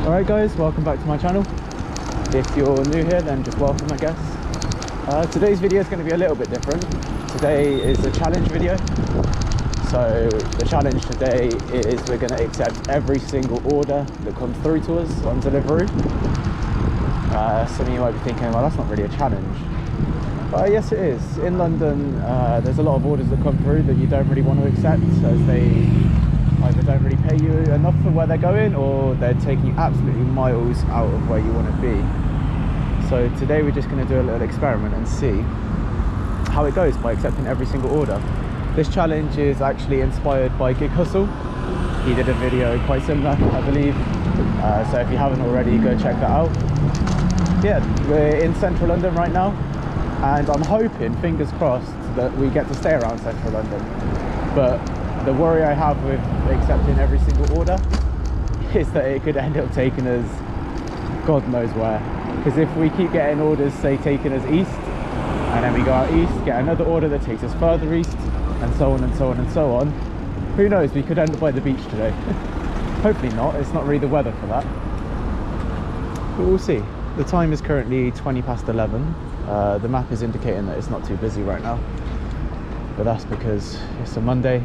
Alright guys, welcome back to my channel. If you're new here, then just welcome, I guess. Today's video is going to be a little bit different. Today is a challenge video. So the challenge today is we're going to accept every single order that comes through to us on Deliveroo. Some of you might be thinking, well, that's not really a challenge. But yes, it is. In London, there's a lot of orders that come through that you don't really want to accept, as they either don't really pay you enough for where they're going, or they're taking you absolutely miles out of where you want to be. So today we're just going to do a little experiment and see how it goes by accepting every single order. This challenge is actually inspired by Gig Hustle. He did a video quite similar, I believe. So if you haven't already, go check that out. Yeah, we're in central London right now, and I'm hoping, fingers crossed, that we get to stay around central London. But the worry I have with accepting every single order is that it could end up taking us God knows where. Because if we keep getting orders, say, taking us east, and then we go out east, get another order that takes us further east, and so on and so on and so on, who knows, we could end up by the beach today. Hopefully not, it's not really the weather for that. But we'll see. The time is currently 20 past 11. The map is indicating that it's not too busy right now. But that's because it's a Monday.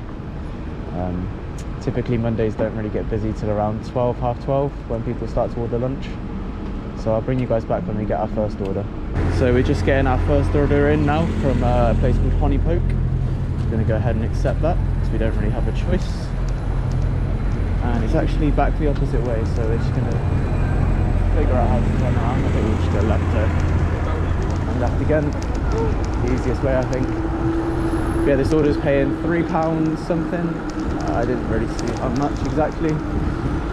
Typically Mondays don't really get busy till around 12, half 12, when people start to order lunch. So I'll bring you guys back when we get our first order. So we're just getting our first order in now from a place called Honey Poke. We're going to go ahead and accept that because we don't really have a choice. And it's actually back the opposite way, so we're just going to figure out how to turn around. I think we'll just go left and left again. The easiest way, I think. Yeah, this order's paying £3 something. I didn't really see how much exactly,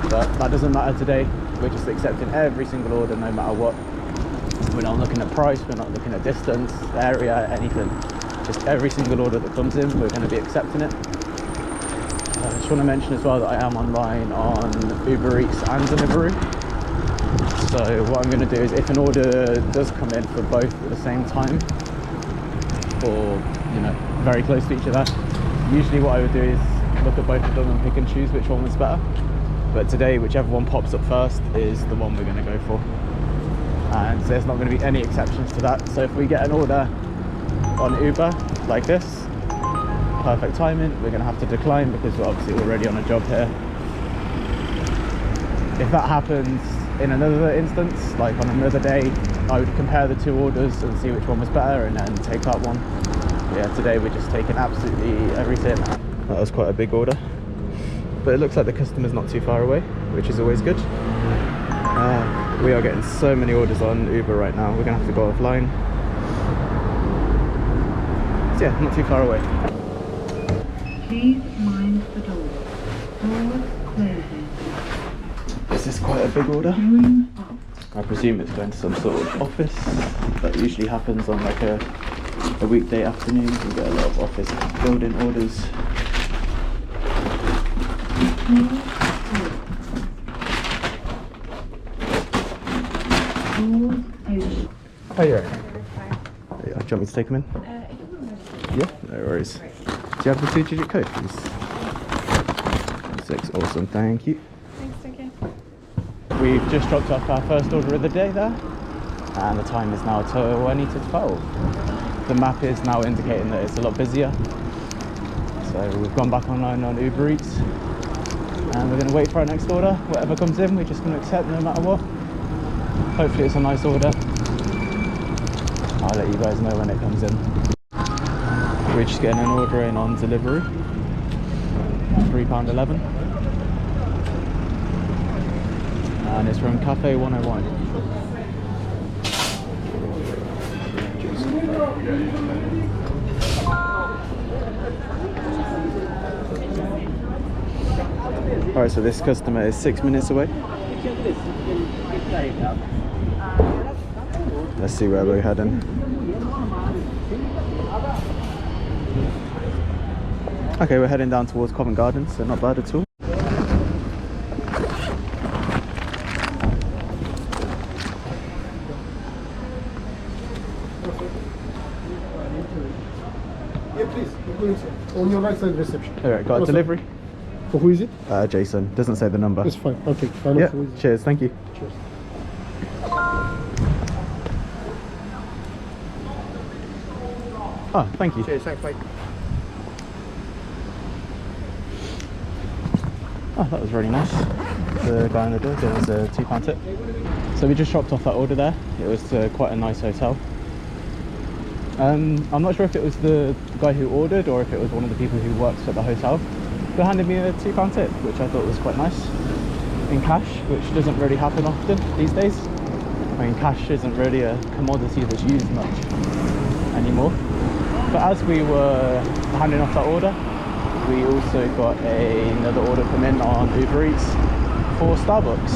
but that doesn't matter today. We're just accepting every single order, no matter what. We're not looking at price, we're not looking at distance, area, anything. Just every single order that comes in, we're going to be accepting it. I just want to mention as well that I am online on UberEats and Deliveroo. So what I'm going to do is, if an order does come in for both at the same time, or very close to each other, usually what I would do is look at both of them and pick and choose which one was better. But today, whichever one pops up first is the one we're going to go for, and there's not going to be any exceptions to that. So if we get an order on Uber like this, perfect timing, we're going to have to decline because we're obviously already on a job here. If that happens in another instance, like on another day, I would compare the two orders and see which one was better and then take that one. Yeah, today we're just taking absolutely everything. That was quite a big order, but it looks like the customer's not too far away, which is always good. We are getting so many orders on Uber right now, we're gonna have to go offline. So yeah, not too far away. Please mind the door. Doors closing. This is quite a big order. I presume it's going to some sort of office. That usually happens on like a weekday afternoon. We get a lot of office building orders. Oh, you're right. Do you want me to take them in? Yeah, no worries. Do you have the 2-digit code, please? 6, awesome, thank you. Thanks, okay. We've just dropped off our first order of the day there, and the time is now 20 to 12. The map is now indicating that it's a lot busier. So we've gone back online on UberEats, and we're going to wait for our next order. Whatever comes in, we're just going to accept no matter what. Hopefully it's a nice order. I'll let you guys know when it comes in. We're just getting an order in on Deliveroo. £3.11. And it's from Cafe 101. Alright, so this customer is 6 minutes away. Let's see where we're heading. Okay, we're heading down towards Covent Garden, so not bad at all. Yeah, please. On your right side reception. Alright, got a delivery? So who is it? Jason. Doesn't say the number. It's fine. Okay. I know Yeah. who is it. Cheers. Thank you. Cheers. Oh, thank you. Cheers. Thanks, mate. Oh, that was really nice. The guy on the door gave us a £2 tip. So we just dropped off that order there. It was to quite a nice hotel. I'm not sure if it was the guy who ordered or if it was one of the people who works at the hotel, but handed me a £2 tip, which I thought was quite nice. In cash, which doesn't really happen often these days. I mean, cash isn't really a commodity that's used much anymore. But as we were handing off that order, we also got another order come in on UberEats for Starbucks.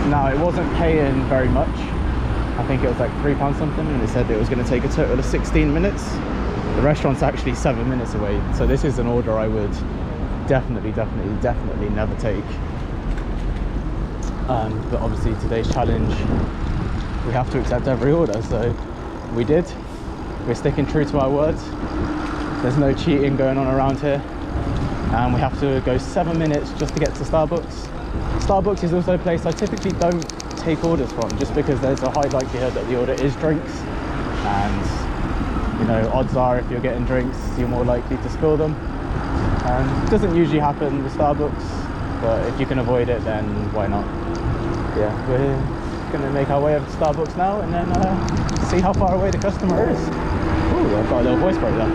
Now, it wasn't paying very much. I think it was like £3 something, and it said it was going to take a total of 16 minutes. The restaurant's actually 7 minutes away, so this is an order I would definitely never take. But obviously today's challenge, we have to accept every order, so we did. We're sticking true to our words. There's no cheating going on around here, and we have to go 7 minutes just to get to Starbucks. Starbucks is also a place I typically don't take orders from, just because there's a high likelihood that the order is drinks, and you know, odds are if you're getting drinks you're more likely to spill them. It doesn't usually happen with Starbucks, but if you can avoid it, then why not? Yeah, we're gonna make our way over to Starbucks now and then see how far away the customer is. Ooh, I've got a little voice break there.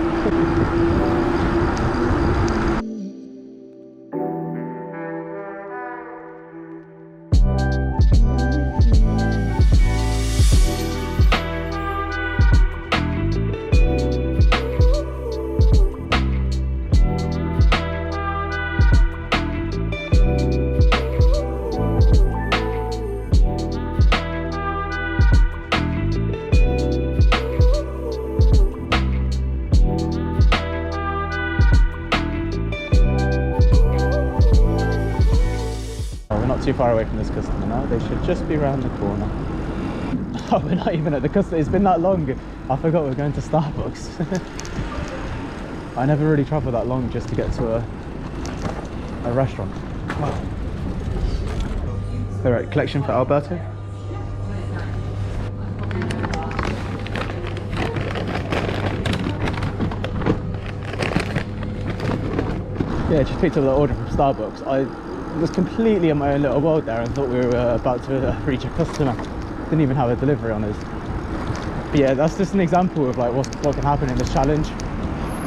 Too far away from this customer now. They should just be around the corner. Oh, we're not even at the customer. It's been that long. I forgot we're going to Starbucks. I never really travel that long just to get to a restaurant. All right, collection for Alberto. Yeah, just picked up the order from Starbucks. I was completely in my own little world there and thought we were about to reach a customer. Didn't even have a delivery on us. But yeah, that's just an example of like what can happen in this challenge.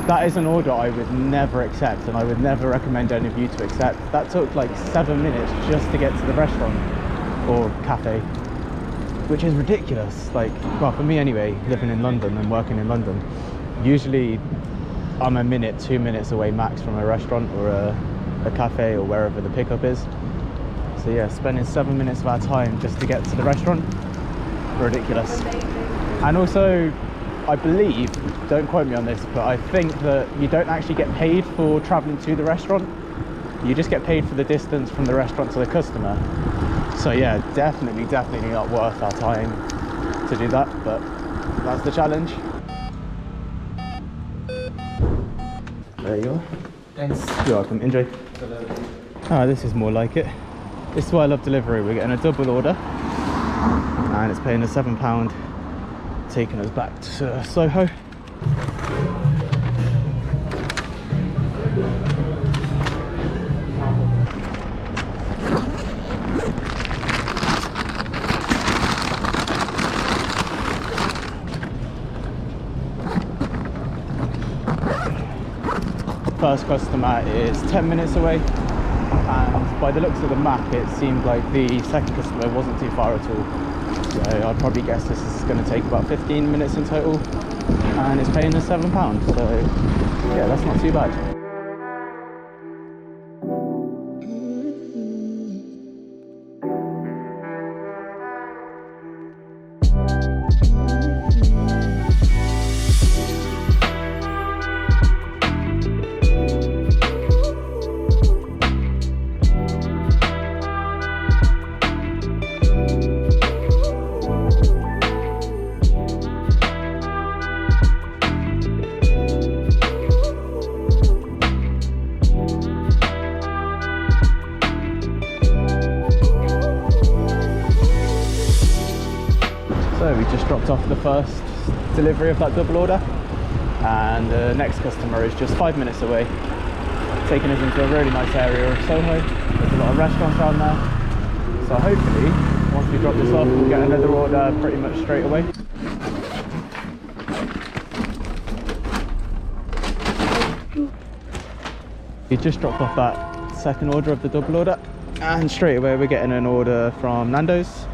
That is an order I would never accept, and I would never recommend any of you to accept. That took like 7 minutes just to get to the restaurant or cafe, which is ridiculous. Like, well, for me anyway, living in London and working in London, usually I'm a minute, 2 minutes away max from a restaurant or a cafe or wherever the pickup is. So yeah, spending 7 minutes of our time just to get to the restaurant, ridiculous. And also, I believe, don't quote me on this, but I think that you don't actually get paid for traveling to the restaurant. You just get paid for the distance from the restaurant to the customer. So yeah, definitely not worth our time to do that, but that's the challenge. There you are. Thanks. You're welcome. Enjoy. Ah, this is more like it. This is why I love Deliveroo. We're getting a double order, and it's paying us £7, taking us back to Soho. First customer is 10 minutes away, and by the looks of the map it seemed like the second customer wasn't too far at all, so I'd probably guess this is going to take about 15 minutes in total, and it's paying us £7, so yeah, that's not too bad. we just dropped off the first delivery of that double order, and the next customer is just 5 minutes away, taking us into a really nice area of Soho. There's a lot of restaurants around there, so hopefully once we drop this off we'll get another order pretty much straight away. We just dropped off that second order of the double order, and straight away we're getting an order from Nando's.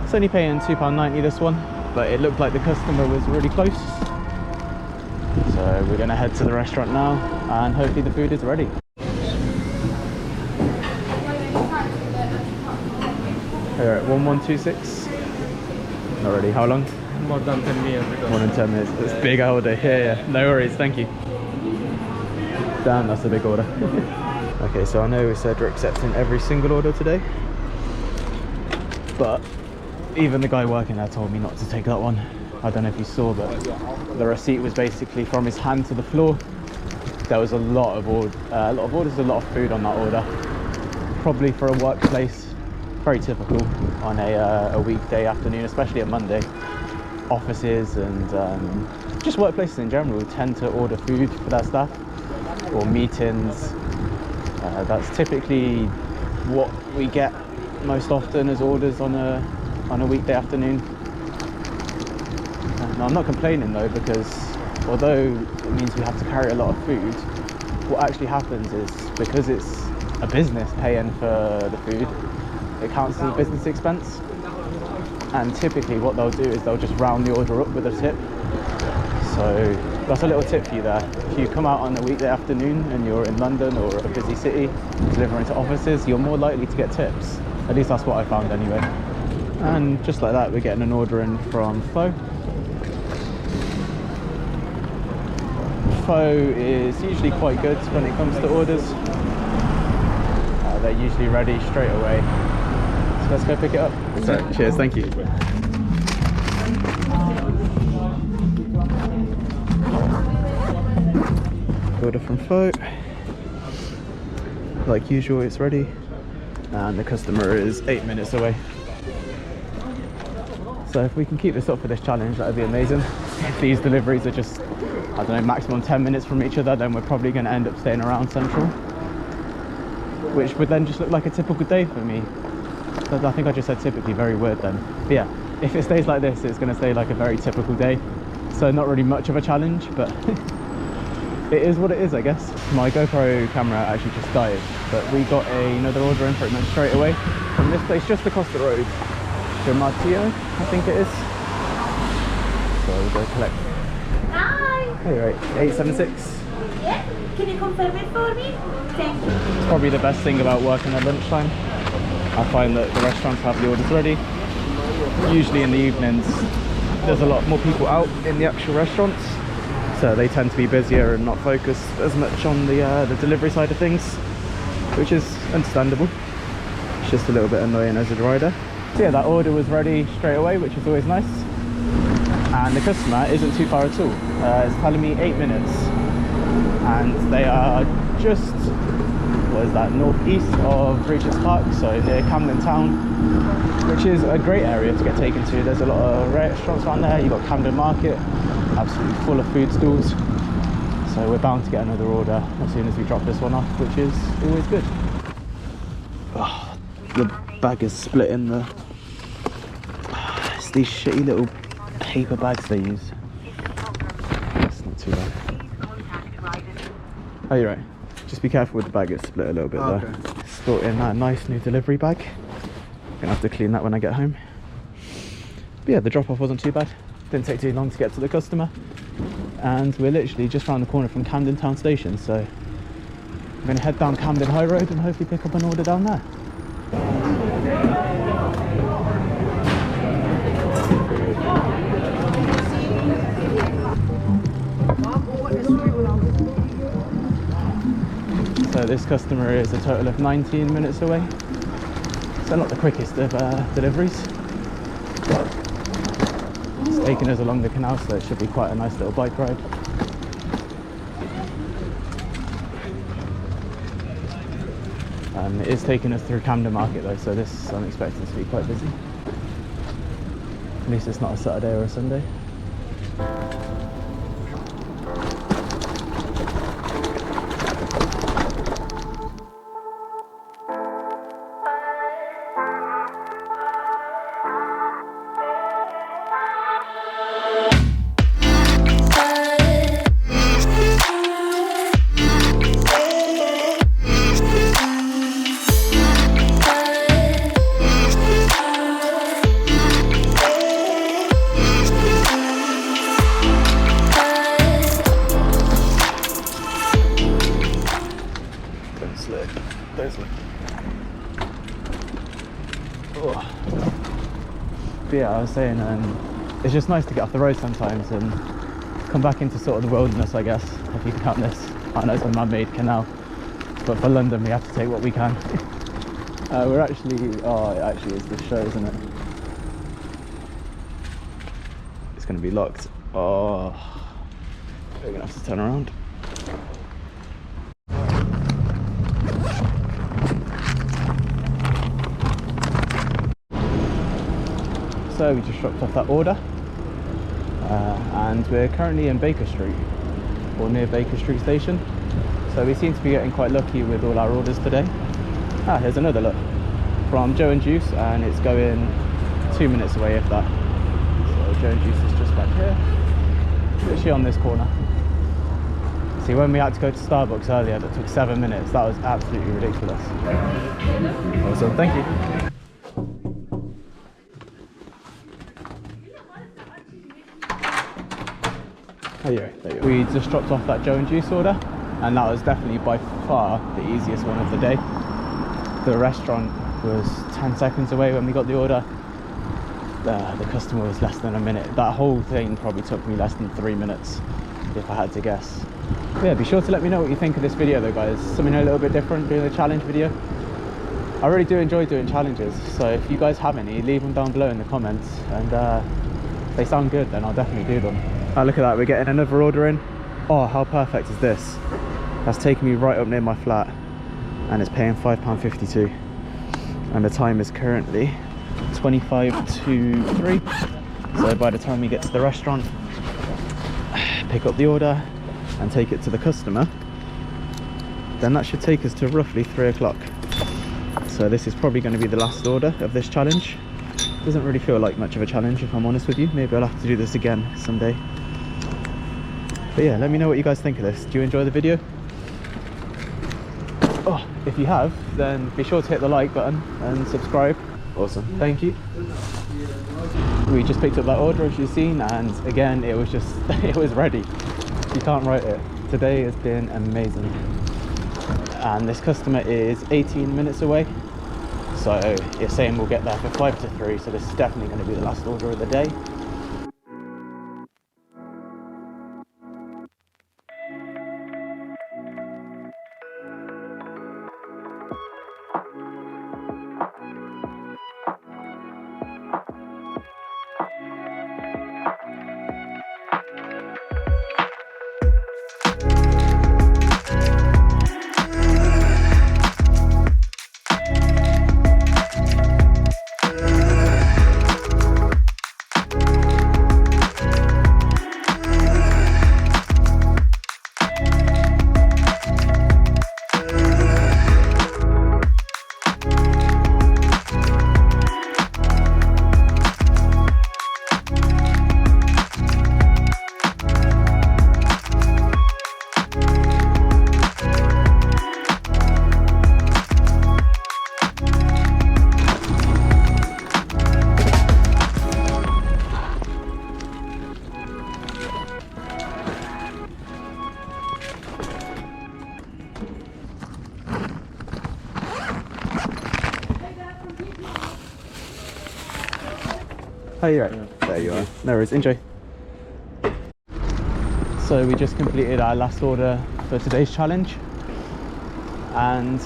It's only paying £2.90 this one, but it looked like the customer was really close, so we're going to head to the restaurant now and hopefully the food is ready. We're at 1126. Not ready. How long? More than 10 minutes. More than 10 minutes. It's big order. Yeah. No worries. Thank you. Damn, that's a big order. Okay, so I know we said we're accepting every single order today, but even the guy working there told me not to take that one. I don't know if you saw, but the receipt was basically from his hand to the floor. There was a lot of orders, a lot of food on that order. Probably for a workplace, very typical on a weekday afternoon, especially a Monday. Offices and just workplaces in general tend to order food for their staff, or meetings. That's typically what we get most often as orders on a weekday afternoon. Now, I'm not complaining though, because although it means we have to carry a lot of food, what actually happens is, because it's a business paying for the food, it counts as a business expense, and typically what they'll do is they'll just round the order up with a tip. So that's a little tip for you there. If you come out on a weekday afternoon and you're in London or a busy city delivering to offices, you're more likely to get tips. At least that's what I found anyway. And just like that, we're getting an order in from Pho. Pho is usually quite good when it comes to orders. They're usually ready straight away. So let's go pick it up. So, cheers, thank you. Order from Pho. Like usual, it's ready, and the customer is 8 minutes away. So if we can keep this up for this challenge, that would be amazing. If these deliveries are just, I don't know, maximum 10 minutes from each other, then we're probably going to end up staying around Central, which would then just look like a typical day for me. I think I just said typically, very weird then. But yeah, if it stays like this, it's going to stay like a very typical day. So not really much of a challenge, but it is what it is, I guess. My GoPro camera actually just died, but we got another order in pretty much straight away from this place just across the road. Matio, I think it is. So we'll go collect. Hi! Hey, right, 876. Yeah? Can you confirm it for me? Thank you. It's probably the best thing about working at lunchtime. I find that the restaurants have the orders ready. Usually in the evenings, there's a lot more people out in the actual restaurants, so they tend to be busier and not focused as much on the delivery side of things, which is understandable. It's just a little bit annoying as a rider. So yeah, that order was ready straight away, which is always nice. And the customer isn't too far at all. It's telling me 8 minutes. And they are just, what is that, northeast of Regent's Park, so near Camden Town, which is a great area to get taken to. There's a lot of restaurants around there. You've got Camden Market, absolutely full of food stalls. So we're bound to get another order as soon as we drop this one off, which is always good. Oh, the bag is split in the... It's these shitty little paper bags they use. That's not too bad. Oh, you're right. Just be careful with the bag, it's split a little bit there. Still in that nice new delivery bag. Gonna have to clean that when I get home. But yeah, the drop off wasn't too bad. Didn't take too long to get to the customer. And we're literally just around the corner from Camden Town Station, so I'm gonna head down Camden High Road and hopefully pick up an order down there. So this customer is a total of 19 minutes away. So not the quickest of deliveries. It's taking us along the canal, so it should be quite a nice little bike ride. It is taking us through Camden Market though, so this I'm expecting to be quite busy. At least it's not a Saturday or a Sunday. But yeah, I was saying, it's just nice to get off the road sometimes and come back into sort of the wilderness, I guess, if you can count this. I know it's a man-made canal, but for London we have to take what we can. We're actually, oh, it actually is this show, isn't it? It's going to be locked. Oh, we're going to have to turn around. So we just dropped off that order, and we're currently in Baker Street, or near Baker Street Station. So we seem to be getting quite lucky with all our orders today. Ah, here's another look from Joe and Juice, and it's going 2 minutes away, if that. So Joe and Juice is just back here, literally on this corner. See, when we had to go to Starbucks earlier, that took 7 minutes. That was absolutely ridiculous. Awesome, thank you. Oh, yeah, there you go. We just dropped off that Joe and Juice order, and that was definitely by far the easiest one of the day. The restaurant was 10 seconds away when we got the order. The customer was less than a minute. That whole thing probably took me less than 3 minutes, if I had to guess. But yeah, be sure to let me know what you think of this video though, guys. Something a little bit different, doing a challenge video. I really do enjoy doing challenges, so if you guys have any, leave them down below in the comments, and if they sound good, then I'll definitely do them. Oh, look at that, we're getting another order in. Oh, how perfect is this? That's taking me right up near my flat, and it's paying £5.52, and the time is currently 25 to 3. So by the time we get to the restaurant, pick up the order and take it to the customer, then that should take us to roughly 3 o'clock. So this is probably going to be the last order of this challenge. Doesn't really feel like much of a challenge, if I'm honest with you. Maybe I'll have to do this again someday. But yeah, let me know what you guys think of this. Do you enjoy the video? Oh, if you have, then be sure to hit the like button and subscribe. Awesome, thank you. We just picked up that order, as you've seen, and again, it was just, it was ready. You can't write it. Today has been amazing. And this customer is 18 minutes away. So it's saying we'll get there for 5 to 3, so this is definitely going to be the last order of the day. Oh, you're right. There you are. No worries. Enjoy. So we just completed our last order for today's challenge, and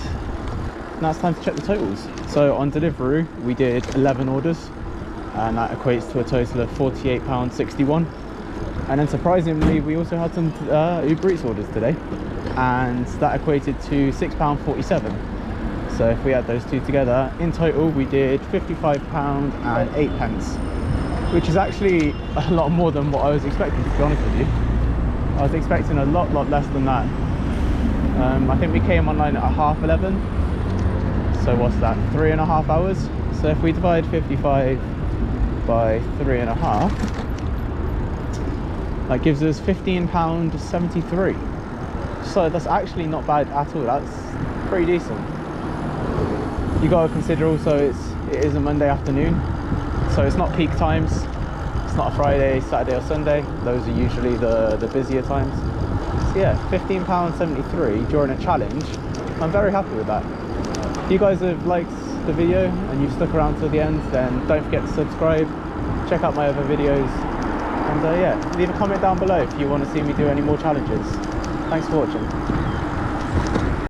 now it's time to check the totals. So on Deliveroo we did 11 orders, and that equates to a total of £48.61. And then surprisingly we also had some UberEats orders today, and that equated to £6.47. So if we add those two together, in total we did £55.08. which is actually a lot more than what I was expecting, to be honest with you. I was expecting a lot less than that. I think we came online at 11:30. So what's that, 3.5 hours? So if we divide 55 by 3.5, that gives us £15.73. So that's actually not bad at all. That's pretty decent. You got to consider also it is a Monday afternoon, so it's not peak times. It's not a Friday, Saturday or Sunday. Those are usually the busier times. So yeah, £15.73 during a challenge. I'm very happy with that. If you guys have liked the video and you've stuck around till the end, then don't forget to subscribe, check out my other videos, and yeah, leave a comment down below if you want to see me do any more challenges. Thanks for watching.